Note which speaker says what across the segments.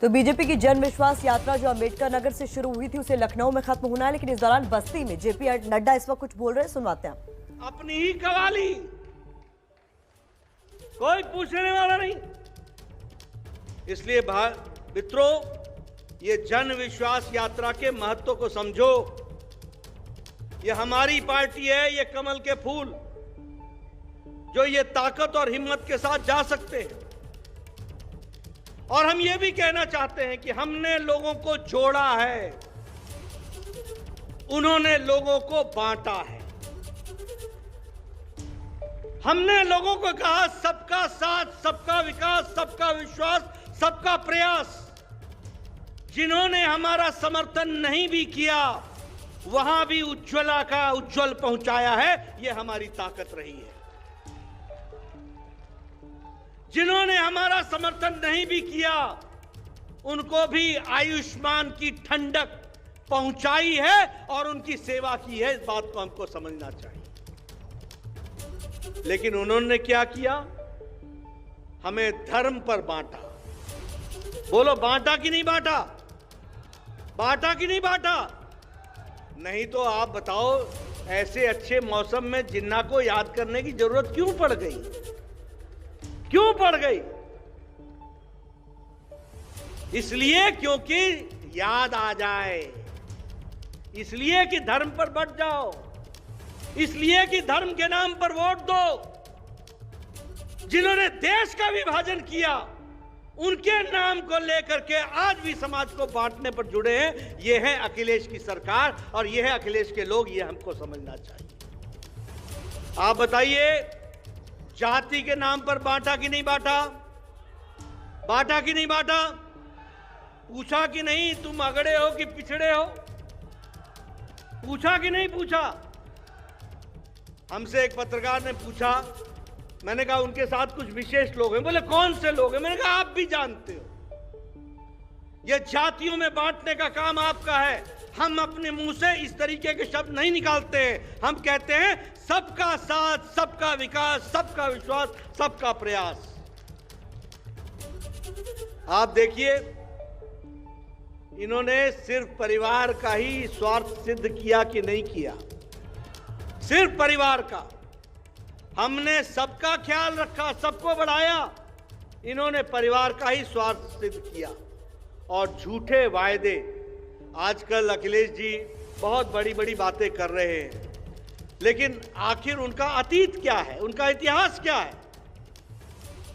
Speaker 1: तो बीजेपी की जन विश्वास यात्रा जो अंबेडकर नगर से शुरू हुई थी उसे लखनऊ में खत्म होना है, लेकिन इस दौरान बस्ती में जेपी नड्डा इस वक्त कुछ बोल रहे हैं, सुनवाते हैं।
Speaker 2: अपनी ही कवाली, कोई पूछने वाला नहीं। इसलिए मित्रों, ये जन विश्वास यात्रा के महत्व को समझो। ये हमारी पार्टी है, ये कमल के फूल जो ये ताकत और हिम्मत के साथ जा सकते हैं। और हम ये भी कहना चाहते हैं कि हमने लोगों को जोड़ा है, उन्होंने लोगों को बांटा है। हमने लोगों को कहा सबका साथ, सबका विकास, सबका विश्वास, सबका प्रयास। जिन्होंने हमारा समर्थन नहीं भी किया, वहां भी उज्ज्वला का उज्ज्वल पहुंचाया है। यह हमारी ताकत रही है। जिन्होंने हमारा समर्थन नहीं भी किया, उनको भी आयुष्मान की ठंडक पहुंचाई है और उनकी सेवा की है। इस बात को हमको समझना चाहिए। लेकिन उन्होंने क्या किया? हमें धर्म पर बांटा। बोलो, बांटा कि नहीं बांटा? बांटा कि नहीं बांटा? नहीं तो आप बताओ, ऐसे अच्छे मौसम में जिन्ना को याद करने की जरूरत क्यों पड़ गई? क्यों पड़ गई? इसलिए क्योंकि याद आ जाए, इसलिए कि धर्म पर बढ़ जाओ, इसलिए कि धर्म के नाम पर वोट दो। जिन्होंने देश का विभाजन किया, उनके नाम को लेकर के आज भी समाज को बांटने पर जुड़े हैं। ये है अखिलेश की सरकार और ये है अखिलेश के लोग। ये हमको समझना चाहिए। आप बताइए, जाति के नाम पर बांटा कि नहीं बांटा? बांटा कि नहीं बांटा? पूछा कि नहीं तुम अगड़े हो कि पिछड़े हो? पूछा कि नहीं पूछा? हमसे एक पत्रकार ने पूछा, मैंने कहा उनके साथ कुछ विशेष लोग हैं। बोले कौन से लोग हैं? मैंने कहा आप भी जानते हो। यह जातियों में बांटने का काम आपका है। हम अपने मुंह से इस तरीके के शब्द नहीं निकालते हैं। हम कहते हैं सबका साथ, सबका विकास, सबका विश्वास, सबका प्रयास। आप देखिए, इन्होंने सिर्फ परिवार का ही स्वार्थ सिद्ध किया कि नहीं किया? सिर्फ परिवार का। हमने सबका ख्याल रखा, सबको बढ़ाया। इन्होंने परिवार का ही स्वार्थ सिद्ध किया और झूठे वायदे। आजकल अखिलेश जी बहुत बड़ी बड़ी बातें कर रहे हैं, लेकिन आखिर उनका अतीत क्या है? उनका इतिहास क्या है?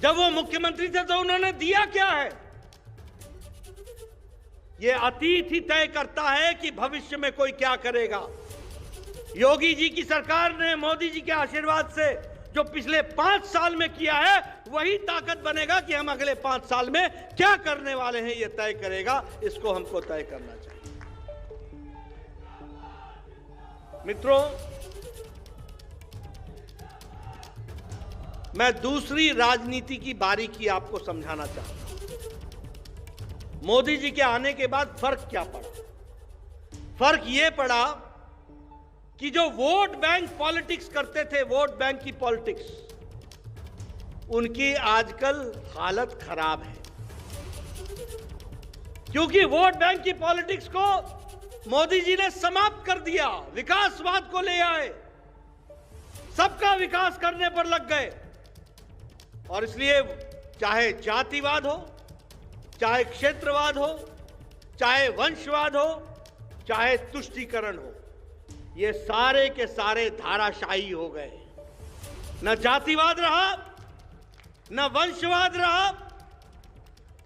Speaker 2: जब वो मुख्यमंत्री थे तो उन्होंने दिया क्या है? ये अतीत ही तय करता है कि भविष्य में कोई क्या करेगा। योगी जी की सरकार ने मोदी जी के आशीर्वाद से जो पिछले 5 साल में किया है, वही ताकत बनेगा कि हम अगले 5 साल में क्या करने वाले हैं, यह तय करेगा। इसको हमको तय करना चाहिए। मित्रों, मैं दूसरी राजनीति की बारीकी आपको समझाना चाहता हूं। मोदी जी के आने के बाद फर्क क्या पड़ा? फर्क यह पड़ा कि जो वोट बैंक पॉलिटिक्स करते थे, वोट बैंक की पॉलिटिक्स, उनकी आजकल हालत खराब है। क्योंकि वोट बैंक की पॉलिटिक्स को मोदी जी ने समाप्त कर दिया। विकासवाद को ले आए, सबका विकास करने पर लग गए। और इसलिए चाहे जातिवाद हो, चाहे क्षेत्रवाद हो, चाहे वंशवाद हो, चाहे तुष्टीकरण हो, ये सारे के सारे धाराशायी हो गए। न जातिवाद रहा, न वंशवाद रहा,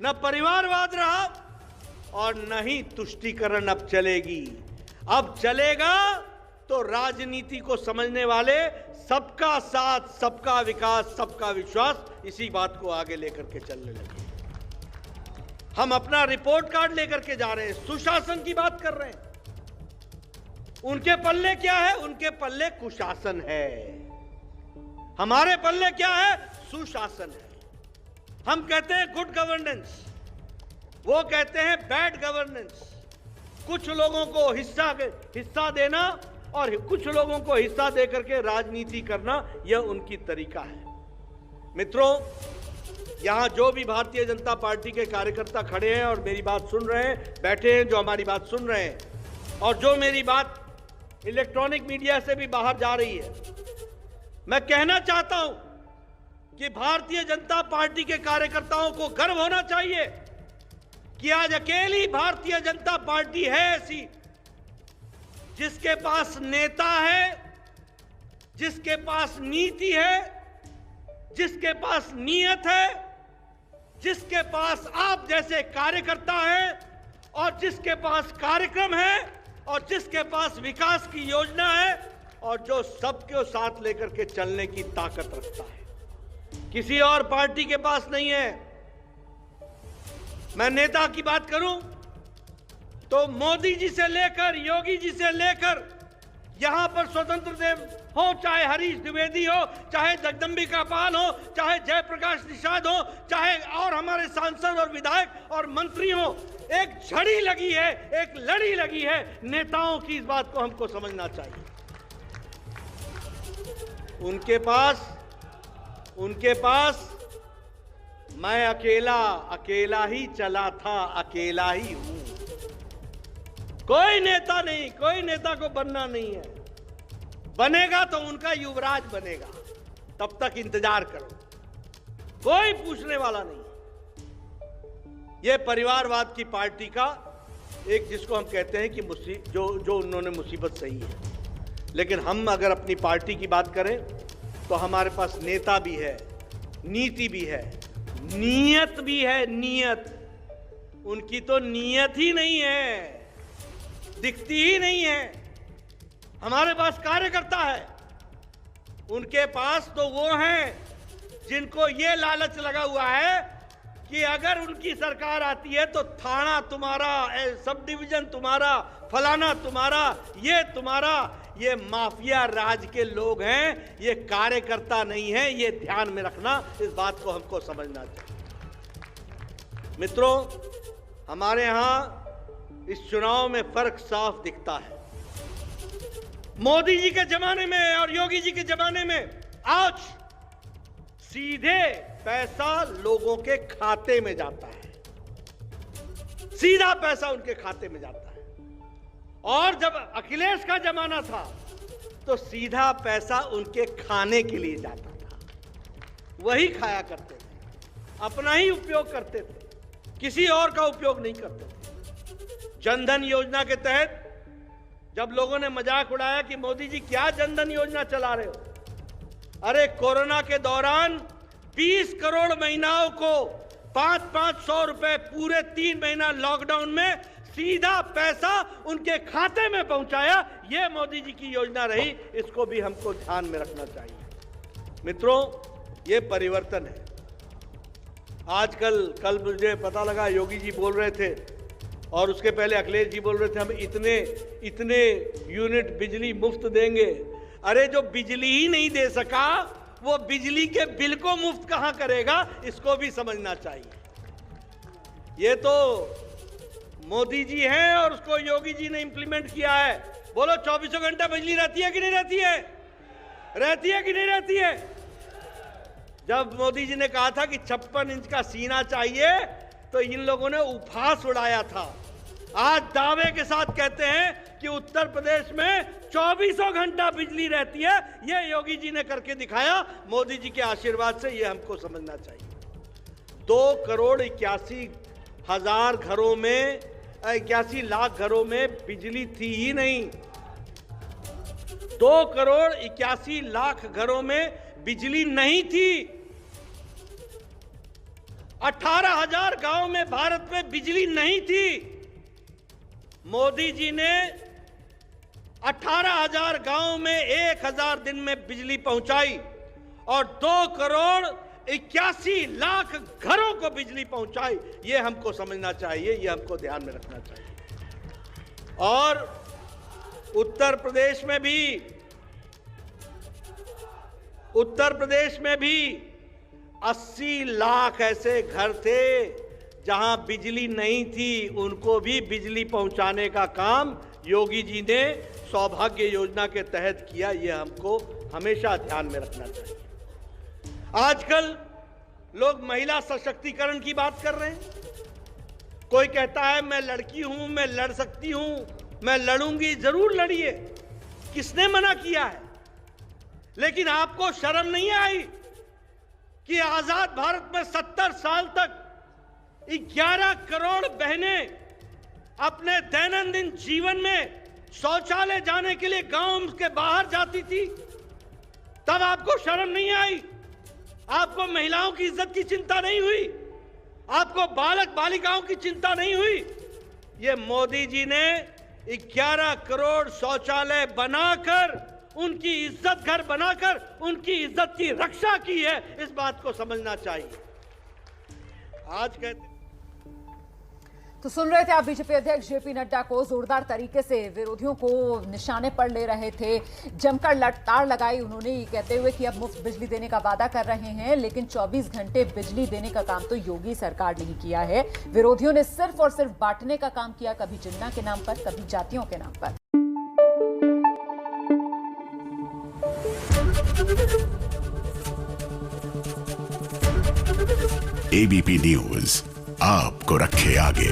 Speaker 2: न परिवारवाद रहा और न ही तुष्टीकरण अब चलेगी। अब चलेगा तो राजनीति को समझने वाले सबका साथ, सबका विकास, सबका विश्वास, इसी बात को आगे लेकर के चलने लगे। हम अपना रिपोर्ट कार्ड लेकर के जा रहे हैं, सुशासन की बात कर रहे हैं। उनके पल्ले क्या है? उनके पल्ले कुशासन है। हमारे पल्ले क्या है? सुशासन है। हम कहते हैं गुड गवर्नेंस, वो कहते हैं बैड गवर्नेंस। कुछ लोगों को हिस्सा देना और कुछ लोगों को हिस्सा देकर के राजनीति करना, यह उनकी तरीका है। मित्रों, यहां जो भी भारतीय जनता पार्टी के कार्यकर्ता खड़े हैं और मेरी बात सुन रहे हैं, बैठे हैं, जो हमारी बात सुन रहे हैं, और जो मेरी बात इलेक्ट्रॉनिक मीडिया से भी बाहर जा रही है, मैं कहना चाहता हूं कि भारतीय जनता पार्टी के कार्यकर्ताओं को गर्व होना चाहिए कि आज अकेली भारतीय जनता पार्टी है ऐसी जिसके पास नेता है, जिसके पास नीति है, जिसके पास नीयत है, जिसके पास आप जैसे कार्यकर्ता हैं और जिसके पास कार्यक्रम है और जिसके पास विकास की योजना है और जो सबको साथ लेकर के चलने की ताकत रखता है। किसी और पार्टी के पास नहीं है। मैं नेता की बात करूं तो मोदी जी से लेकर योगी जी से लेकर यहां पर स्वतंत्र देव हो, चाहे हरीश द्विवेदी हो, चाहे जगदम्बिका पाल हो, चाहे जयप्रकाश निषाद हो, चाहे और हमारे सांसद और विधायक और मंत्री हो, एक झड़ी लगी है, एक लड़ी लगी है नेताओं की। इस बात को हमको समझना चाहिए। उनके पास मैं अकेला ही चला था, अकेला ही हूं। कोई नेता नहीं, कोई नेता को बनना नहीं है। बनेगा तो उनका युवराज बनेगा, तब तक इंतजार करो, कोई पूछने वाला नहीं। यह परिवारवाद की पार्टी का एक, जिसको हम कहते हैं कि जो उन्होंने मुसीबत सही है। लेकिन हम अगर अपनी पार्टी की बात करें तो हमारे पास नेता भी है, नीति भी है, नीयत भी है। नीयत, उनकी तो नीयत ही नहीं है, दिखती ही नहीं है। हमारे पास कार्यकर्ता है, उनके पास तो वो हैं जिनको ये लालच लगा हुआ है कि अगर उनकी सरकार आती है तो थाना तुम्हारा, सब डिवीजन तुम्हारा, फलाना तुम्हारा, ये तुम्हारा। ये माफिया राज के लोग हैं, ये कार्यकर्ता नहीं है। ये ध्यान में रखना, इस बात को हमको समझना चाहिए। मित्रों, हमारे यहां इस चुनाव में फर्क साफ दिखता है। मोदी जी के जमाने में और योगी जी के जमाने में आज सीधे पैसा लोगों के खाते में जाता है, सीधा पैसा उनके खाते में जाता है। और जब अखिलेश का जमाना था तो सीधा पैसा उनके खाने के लिए जाता था, वही खाया करते थे, अपना ही उपयोग करते थे, किसी और का उपयोग नहीं करते थे। जनधन योजना के तहत जब लोगों ने मजाक उड़ाया कि मोदी जी क्या जनधन योजना चला रहे हो, अरे कोरोना के दौरान 20 करोड़ महिलाओं को 500 रुपए पूरे 3 महीना लॉकडाउन में सीधा पैसा उनके खाते में पहुंचाया। यह मोदी जी की योजना रही, इसको भी हमको ध्यान में रखना चाहिए। मित्रों, यह परिवर्तन है। कल मुझे पता लगा, योगी जी बोल रहे थे और उसके पहले अखिलेश जी बोल रहे थे हम इतने यूनिट बिजली मुफ्त देंगे। अरे जो बिजली ही नहीं दे सका वो बिजली के बिल को मुफ्त कहां करेगा, इसको भी समझना चाहिए। ये तो मोदी जी हैं और उसको योगी जी ने इंप्लीमेंट किया है। बोलो, 24 घंटा बिजली रहती है कि नहीं रहती है? रहती है कि नहीं रहती है? जब मोदी जी ने कहा था कि 56 इंच का सीना चाहिए तो इन लोगों ने उपहास उड़ाया था। आज दावे के साथ कहते हैं कि उत्तर प्रदेश में 24 घंटा बिजली रहती है। यह योगी जी ने करके दिखाया, मोदी जी के आशीर्वाद से। यह हमको समझना चाहिए। 2,81,000 घरों में, 81 लाख घरों में बिजली थी ही नहीं। 2,81 लाख घरों में बिजली नहीं थी। 18,000 गांव में भारत में बिजली नहीं थी। मोदी जी ने 18,000 गांव में 1,000 दिन में बिजली पहुंचाई और 2,81,00,000 घरों को बिजली पहुंचाई। यह हमको समझना चाहिए, यह हमको ध्यान में रखना चाहिए। और उत्तर प्रदेश में भी 80 लाख ऐसे घर थे जहां बिजली नहीं थी, उनको भी बिजली पहुंचाने का काम योगी जी ने सौभाग्य योजना के तहत किया। यह हमको हमेशा ध्यान में रखना चाहिए। आजकल लोग महिला सशक्तिकरण की बात कर रहे हैं। कोई कहता है मैं लड़की हूं, मैं लड़ सकती हूं, मैं लड़ूंगी। जरूर लड़िए, किसने मना किया है? लेकिन आपको शर्म नहीं आई कि आजाद भारत में 70 साल तक 11 करोड़ बहनें अपने दैनंदिन जीवन में शौचालय जाने के लिए गांव के बाहर जाती थी? तब आपको शर्म नहीं आई? आपको महिलाओं की इज्जत की चिंता नहीं हुई? आपको बालक बालिकाओं की चिंता नहीं हुई? ये मोदी जी ने 11 करोड़ शौचालय बनाकर, उनकी इज्जत घर बनाकर उनकी इज्जत की रक्षा की है। इस बात को समझना चाहिए। आज कहते
Speaker 3: तो सुन रहे थे आप बीजेपी अध्यक्ष जेपी नड्डा को जोरदार तरीके से विरोधियों को निशाने पर ले रहे थे, जमकर लड़ताड़ लगाई उन्होंने, ये कहते हुए कि अब मुफ्त बिजली देने का वादा कर रहे हैं, लेकिन 24 घंटे बिजली देने का काम तो योगी सरकार ने ही किया है। विरोधियों ने सिर्फ और सिर्फ बांटने का काम किया, कभी जिन्ना के नाम पर, कभी जातियों के नाम पर।
Speaker 4: एबीपी न्यूज आपको रखे आगे।